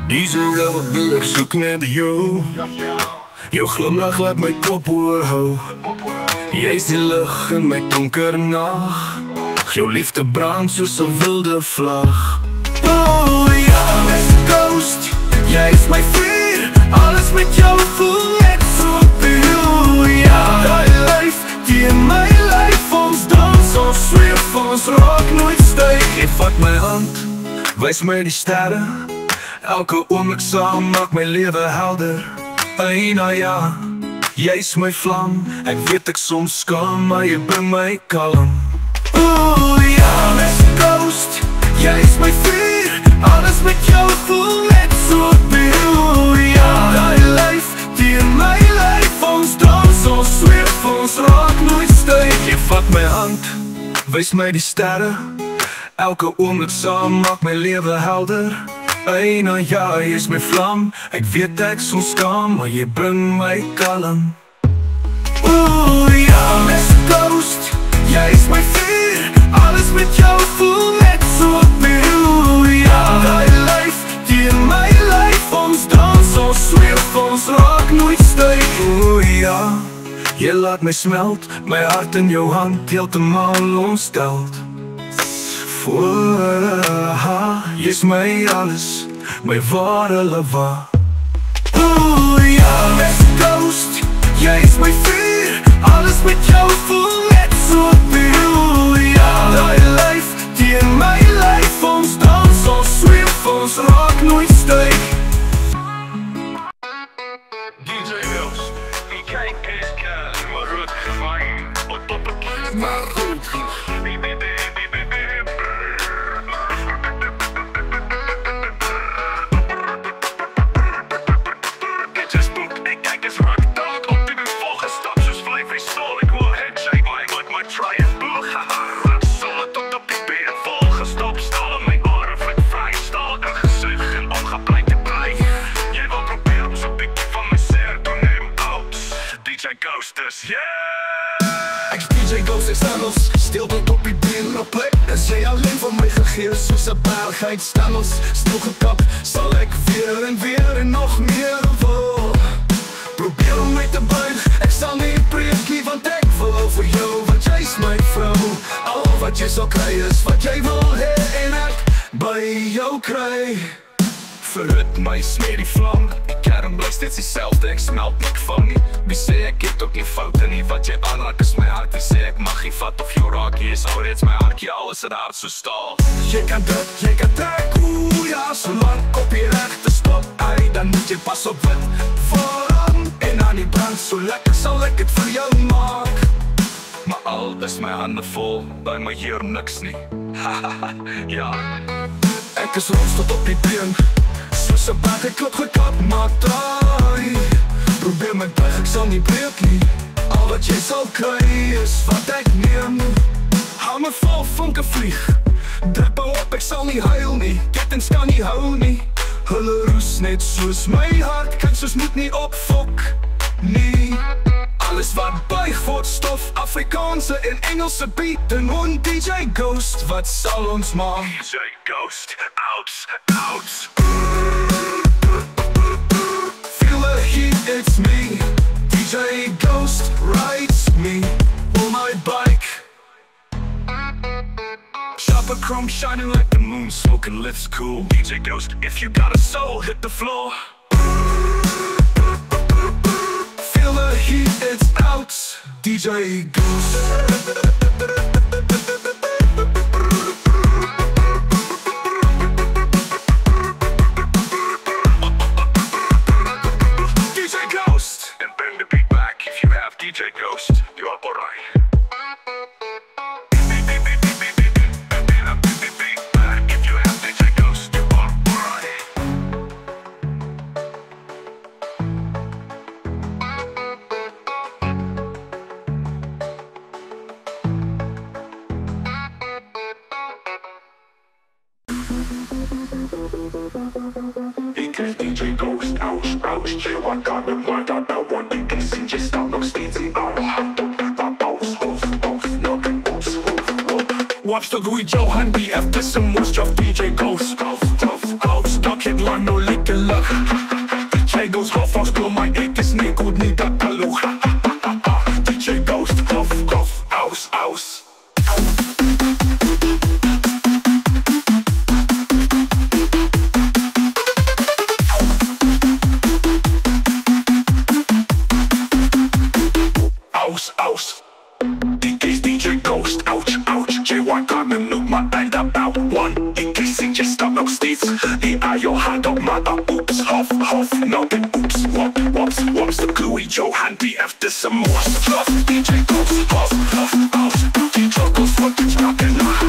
Deze rubber ek soek net jou. Jou glimlach laat my kop hoor hou. Jy is die lig in my donker nag. Jou liefde brand soos 'n wilde vlag. Oh ja, West Coast, jy is my vuur. Alles met jou voel net so puur. Ja, die lyf, die in my lyf. Ons dans, ons zweef, ons raak nooit styg. Jy vat my hand, wys my die sterre. Elke oomblik saam maak my lewe helder. Eina ja, jy is my vlam. Ek weet ek soms skam, maar jy bring my kalm. Ooh ja, West Coast, jy is my vuur. Alles met jou voel net so puur. Ja, die lyf, die in my lyf. Ons dans, ons zweef, ons raak nooit styg. Jy vat my hand, wys my die sterre. Elke oomblik saam maak my lewe helder. Eina ja, jy is my vlam. Ek weet ek soms skam, maar jy bring my kalm. Ooh ja, West Coast, jy is my vuur. Alles met jou voel net so puur. Ja, die lyf, die in my lyf. Ons dans, ons zweef, ons raak nooit styg. Ooh ja, jy laat my smelt. My hart in jou hand, heeltemal ontsteld. Jy is my alles, my ware lava. Ooh ja, West Coast, jy is my vuur. Alles met jou voel net so puur. Ja, die lyf, die in my lyf. Ons dans, ons zweef, ons raak nooit styg. DJ Wills, ik kijk eens maar goed gefijn. Op het kies maar goed. Ek is DJ Ghost, ek staan ons stil tot op die been op plek. As jy alleen van my gegee soos 'n berg uit staan ons stil gekap, sal ek weer en nog meer wil. Probeer om my te buig, ek sal nie preek nie, want ek wil vir jou, want jy's my vrou. Al wat jy sal kry is wat jy wil hê en ek by jou kry. Verhit my smeer die vlam. Die kern bly steeds dieselfde, ek smelt nie van nie. Wie sê ek het ook nie foute nie. Wat jy aanraak is my hart. Wie sê ek mag nie vat of jou raak. Jy is alreeds my hartjie, alles in hart so staal. Jy kan dit, jy kan trek, oeh ja. Solang op die rechte stop, ei, dan moet jy pas op wit. Vooraan en aan die brand, so lekker sal ek het vir jou maak. Maar al is my hande vol, by my hier niks nie. Ja, ek is rond tot op die been. Soos 'n berg, ek klop gekap, maak draai. Probeer my buig, ek sal nie breek nie. Al wat jy sal kry is wat ek neem. Hou my vol, vonke vlieg. Drip op, ek sal nie huil nie. Kettings kan nie hou nie. Hulle roes net soos my hart. Kyk soos moet nie opfok nie. Alles wat buig word stof. Afrikaanse en Engelse beat. En on DJ Ghost, wat sal ons maak? DJ Ghost, outs, outs. Feel the heat, it's me. DJ Ghost rides me on my bike. Chopper chrome shining like the moon. Smoking lips cool. DJ Ghost, if you got a soul, hit the floor. Feel the heat, it's out. DJ Ghost. DJ Ghost, you're up alright. If you have DJ Ghost, you're up alright. Ik heb DJ Ghost, aus, jy wat kan met my dat nou want ek kan sien jy staan nog steeds in ouwe hand op dat aus, nog een ons. Watch the Louis Johan BF, dis een moest of DJ Ghost. Stop it lang, no likken. lach. DJ Ghost, half als door mijn ik is niet goed, niet dat kaloeg. DJ Ghost, half, aus, aus. Aus, aus. DJ Ghost, ouch, ouch. JY kan hem noem maar einde bouw. One, ik zing je stap nog steeds. Die aan je hand op mother, oeps. Half, half, nou dit oeps. Wop, wops, wops. De Louis Joe hand die heeft dus een moors. Fluff, DJ Ghost, half, half, aus. DJ Ghost, wat is nou in de hand?